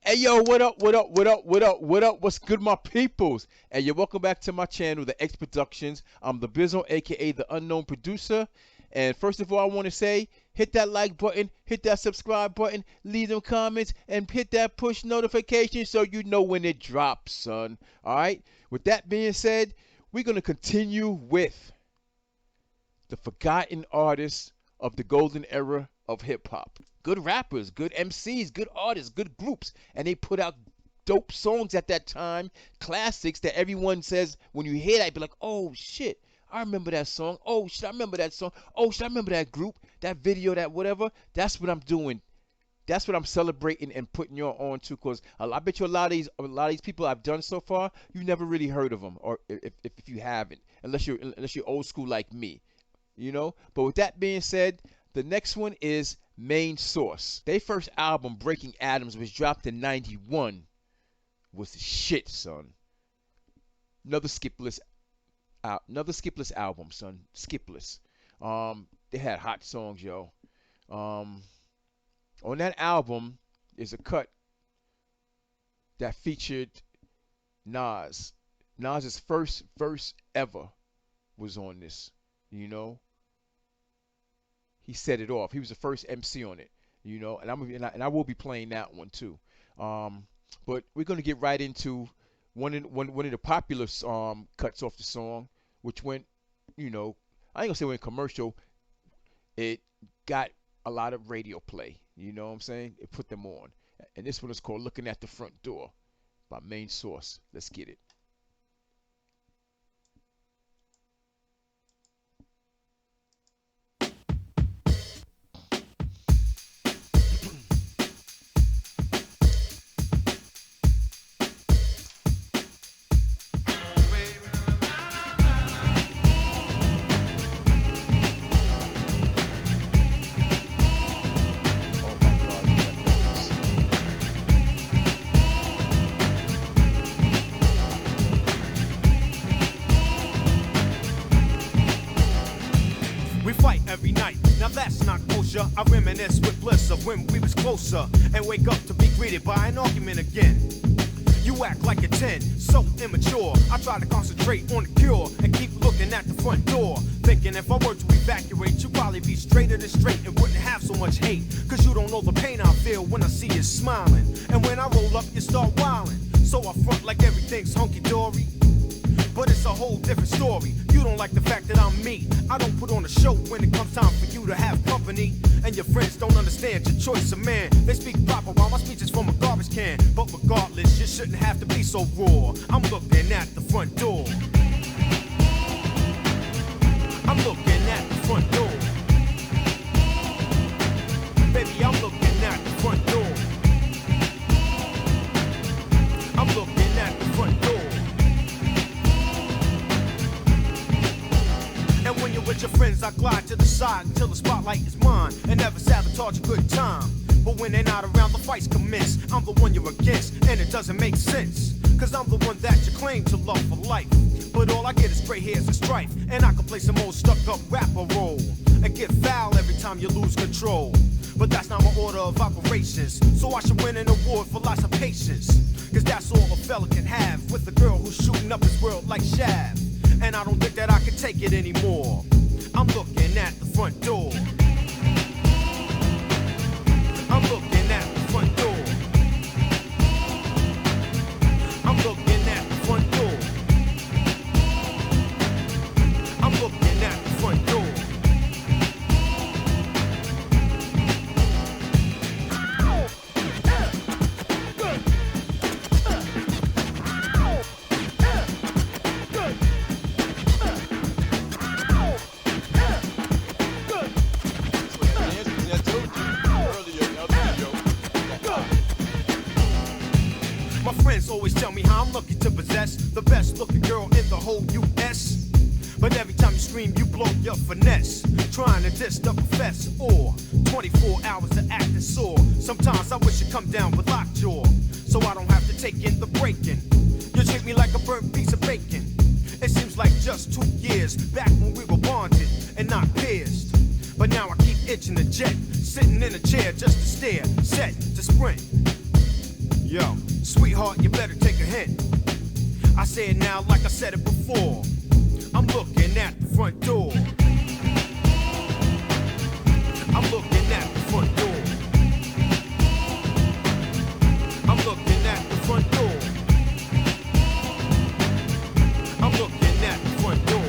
Hey yo, what up, what up, what up, what up, what up, what's good, my peoples? And you're welcome back to my channel, The X Productions. I'm the Bizzle, aka the unknown producer. And first of all, I want to say, hit that like button, hit that subscribe button, leave them comments, and hit that push notification so you know when it drops, son. Alright? With that being said, we're gonna continue with the forgotten artists of the golden era of hip hop. Good rappers, good MCs, good artists, good groups, and they put out dope songs at that time, classics that everyone says when you hear that, be like, oh shit, I remember that song. Oh shit, I remember that song. Oh shit, I remember that group, that video, that whatever. That's what I'm doing. That's what I'm celebrating and putting you on to, cause I bet you a lot of these people I've done so far, you never really heard of them, or if you haven't, unless you're old school like me, you know. But with that being said, the next one is Main Source. Their first album, Breaking Atoms, was dropped in '91. Was the shit, son. Another skipless album, son. Skipless. They had hot songs, yo. On that album is a cut that featured Nas. Nas's first verse ever was on this, you know. He set it off. He was the first MC on it, you know, and I will be playing that one too. But we're gonna get right into one of the popular cuts off the song, which went, you know, I ain't gonna say went commercial. It got a lot of radio play. You know what I'm saying? It put them on, and this one is called "Looking at the Front Door" by Main Source. Let's get it. We fight every night, now that's not kosher. I reminisce with bliss of when we was closer, and wake up to be greeted by an argument again. You act like a 10, so immature. I try to concentrate on the cure and keep looking at the front door, thinking if I were to evacuate, you'd probably be straighter than straight and wouldn't have so much hate. Cause you don't know the pain I feel when I see you smiling, and when I roll up you start wilding. So I front like everything's hunky-dory, but it's a whole different story. You don't like the fact that I'm me. I don't put on a show when it comes time for you to have company. And your friends don't understand your choice of man. They speak proper while my speech is from a garbage can. But regardless, you shouldn't have to be so raw. I'm looking at the front door. I'm looking at the front door. Baby, I'm looking at the front door. I'm looking at the front door. And when you're with your friends, I glide to the side until the spotlight is mine, and never sabotage a good time. But when they're not around, the fights commence. I'm the one you're against, and it doesn't make sense. Cause I'm the one that you claim to love for life. But all I get is gray hairs and strife, and I can play some old stuck-up rapper role and get foul every time you lose control. But that's not my order of operations, so I should win an award for lots of patience. Cause that's all a fella can have with a girl who's shooting up his world like Shav. And I don't think that I can take it anymore. I'm looking at the front door. I'm looking at the front door. I'm looking at the front door. I'm looking at the front door. Always tell me how I'm lucky to possess the best looking girl in the whole US. But every time you scream, you blow your finesse, trying to diss the professor, or 24 hours of acting sore. Sometimes I wish you'd come down with lockjaw, so I don't have to take in the breaking. You treat me like a burnt piece of bacon. It seems like just 2 years back when we were bonded and not pierced. But now I keep itching the jet, sitting in a chair just to stare, set to sprint. Yo, sweetheart, you better take a hint. I say it now like I said it before. I'm looking at the front door. I'm looking at the front door. I'm looking at the front door. I'm looking at the front door.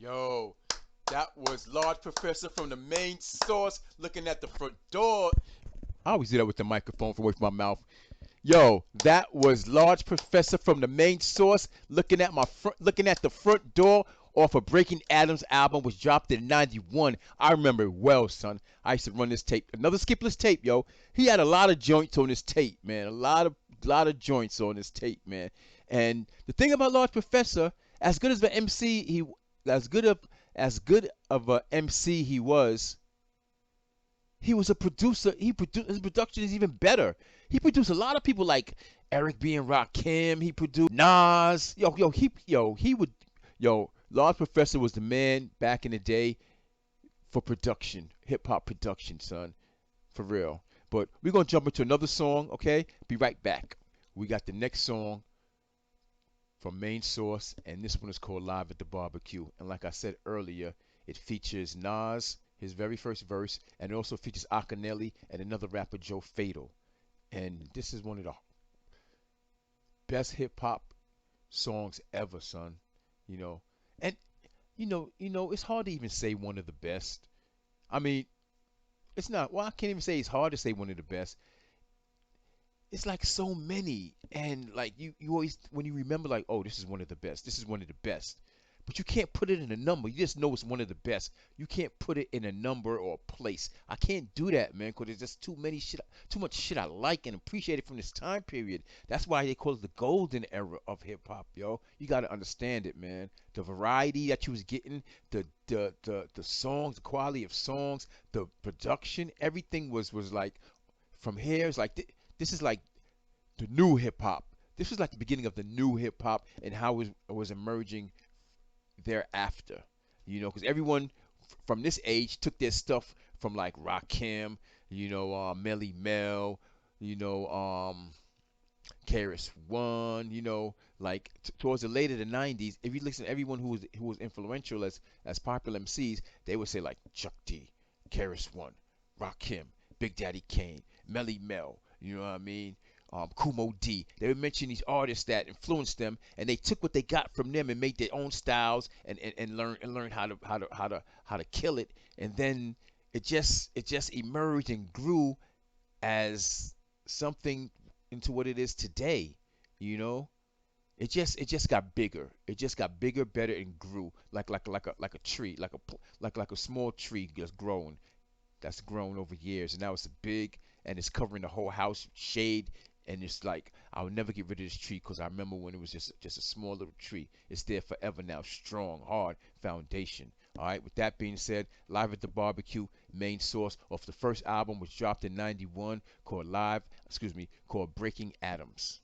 Yo, that was Large Professor from the main source looking at the front door. I always do that with the microphone away from my mouth. Yo, that was Large Professor from the main source looking at the front door off of Breaking Adams album, was dropped in '91. I remember it well, son. I used to run this tape. Another skipless tape, yo. He had a lot of joints on this tape, man. A lot of joints on this tape, man. And the thing about Large Professor, as good as the MC as good of a MC he was a producer. His production is even better. He produced a lot of people like Eric B. and Rakim. He produced Nas. Large Professor was the man back in the day for production, hip hop production, son, for real. But we're gonna jump into another song, okay? Be right back. We got the next song from Main Source, and this one is called Live at the Barbecue. And like I said earlier, it features Nas, his very first verse, and it also features Akinelli and another rapper, Joe Fatal. And this is one of the best hip hop songs ever, son. And it's hard to even say one of the best. I mean, it's not. Well, I can't even say it's hard to say one of the best. It's like so many, and like you always, when you remember, like, oh, this is one of the best. This is one of the best. But you can't put it in a number. You just know it's one of the best. You can't put it in a number or a place. I can't do that, man, because there's just too much shit I like and appreciate it from this time period. That's why they call it the golden era of hip hop, yo. You gotta understand it, man. The variety that you was getting, the songs, the quality of songs, the production, everything was like from here. It's like this is like the new hip hop. This was like the beginning of the new hip hop and how it was emerging thereafter, because everyone from this age took their stuff from like Rakim, Melly Mel, KRS One, like towards the later the '90s. If you listen to everyone who was influential as popular MCs, they would say like Chuck D, KRS One, Rakim, Big Daddy Kane, Melly Mel. You know what I mean? Kumo D. They would mention these artists that influenced them, and they took what they got from them and made their own styles and learn how to kill it. And then it just emerged and grew as something into what it is today. It just got bigger. It just got bigger, better, and grew like a tree, like a small tree that's grown over years, and now it's big and it's covering the whole house, shade. And it's like, I'll never get rid of this tree because I remember when it was just a small little tree. It's there forever now, strong, hard foundation. All right, with that being said, Live at the Barbecue, Main Source, off the first album, was dropped in '91, called Breaking Adams.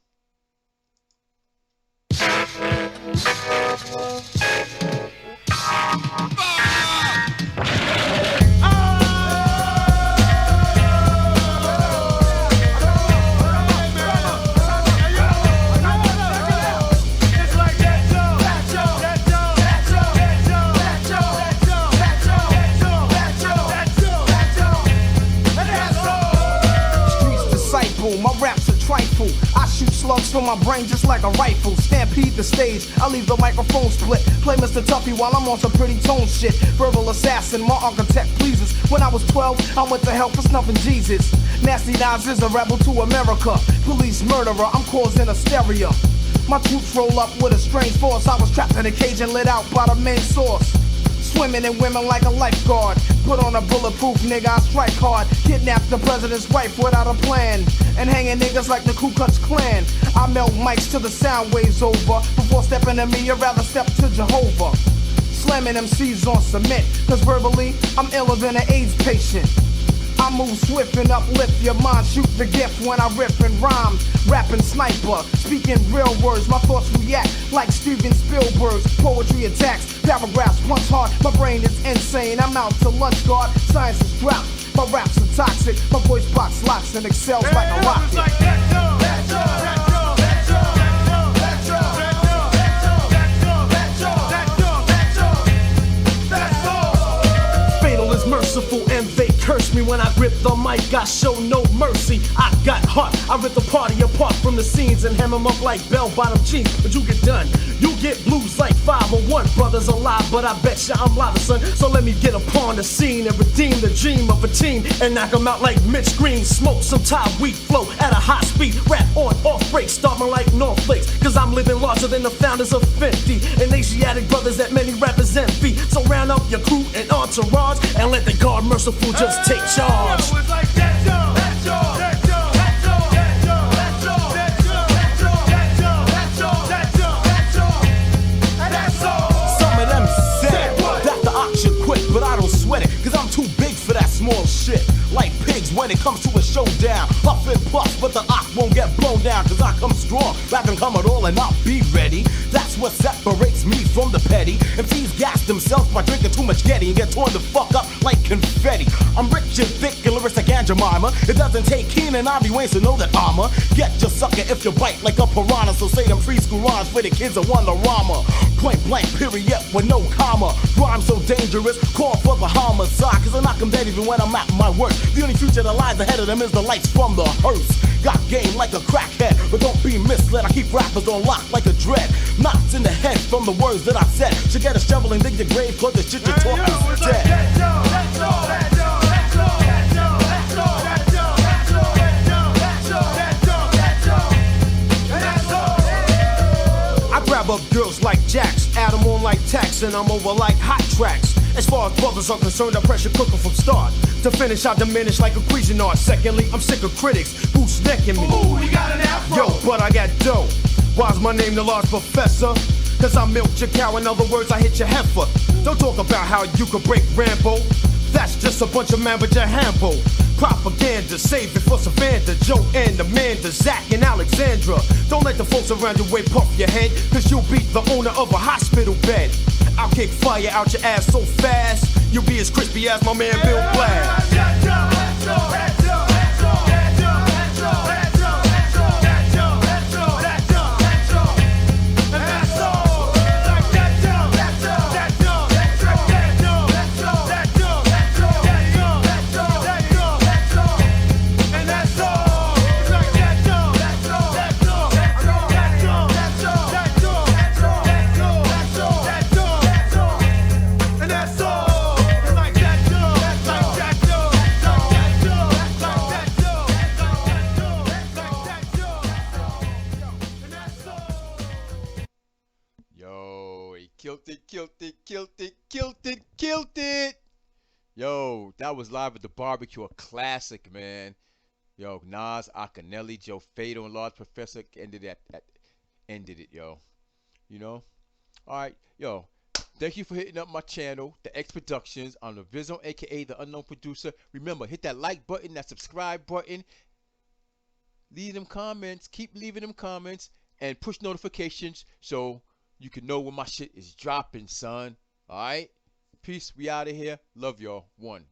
My raps are trifle. I shoot slugs from my brain just like a rifle. Stampede the stage, I leave the microphone split. Play Mr. Tuffy while I'm on some pretty tone shit. Verbal assassin, my architect pleases. When I was 12, I went to hell for snuffing Jesus. Nasty Nas is a rebel to America. Police murderer, I'm causing hysteria. My troops roll up with a strange force. I was trapped in a cage and lit out by the main source. Swimming in women like a lifeguard. Put on a bulletproof nigga, I strike hard. Kidnap the president's wife without a plan. And hanging niggas like the Ku Klux Klan. I melt mics till the sound waves over. Before stepping to me, I'd rather step to Jehovah. Slamming MCs on cement. Cause verbally, I'm iller than an AIDS patient. I move swift and uplift your mind. Shoot the gift when I rip and rhyme. Rapping sniper, speaking real words. My thoughts react like Steven Spielberg's. Poetry attacks, paragraphs punch hard. My brain is insane, I'm out to lunch guard. Science is dropped, my raps are toxic. My voice box locks and excels like a rocket. Merciful and they curse me when I grip the mic. I show no mercy. I got heart. I rip the party apart from the scenes and hem them up like bell-bottom jeans. But you get done. You get blues like 501. Brothers alive, but I bet ya I'm live, son. So let me get upon the scene and redeem the dream of a team and knock them out like Mitch Green. Smoke some Thai weed flow at a high speed. Rap on off break, starting like North Flakes. Cause I'm living larger than the founders of 50 and Asiatic brothers that many rappers envy. So round up your crew and entourage and let the God merciful just take charge. Some of them said that the ox should quit, but I don't sweat it, cause I'm too big for that small shit. Like pigs when it comes to a showdown. Puff and puff, but the ox won't get blown down, cause I come strong, I can come at all and I'll be ready. That's what separates me from the petty. MCs gas themselves by drinking too much Getty and get torn the fuck up like confetti. I'm rich and thick and lyrics like Aunt Jemima. It doesn't take Keenan Ivory Wayne to know that I'ma get your sucker if you bite like a piranha. So say them preschool rhymes for the kids that want the rama. Point blank period with no comma. Rhyme so dangerous, call for the homicide. Cause I knock them dead even when I'm at my worst. The only future that lies ahead of them is the lights from the hearse. Got game like a crackhead, but don't be misled. I keep rappers on lock like a dread. Knots in the head from the words that I said. Should get a shovel and dig your grave, cause the shit you're talking is dead. I grab up girls like Jacks, add them on like tax, and I'm over like hot tracks. As far as brothers are concerned, I pressure cooker from start. To finish, I diminish like a Cuisinart. Secondly, I'm sick of critics who's necking me. Ooh, he got an afro. Yo, but I got dough. Why's my name the large professor? Cause I milked your cow, in other words, I hit your heifer. Don't talk about how you could break Rambo. That's just a bunch of man with your handbo. Propaganda, save it for Savannah, Joe and Amanda, Zach and Alexandra. Don't let the folks around your way puff your head, cause you'll beat the owner of a hospital bed. I'll kick fire out your ass so fast, you'll be as crispy as my man Bill Black. Killed it. Yo, that was Live at the Barbecue, a classic, man. Yo, Nas, Akinelli, Joe Fado, and Large Professor ended it, yo. You know? Alright, yo. Thank you for hitting up my channel, The X Productions. I'm the Vizon, aka the Unknown Producer. Remember, hit that like button, that subscribe button. Leave them comments, keep leaving them comments, and push notifications so you can know when my shit is dropping, son. Alright? Peace, we out of here. Love y'all. One.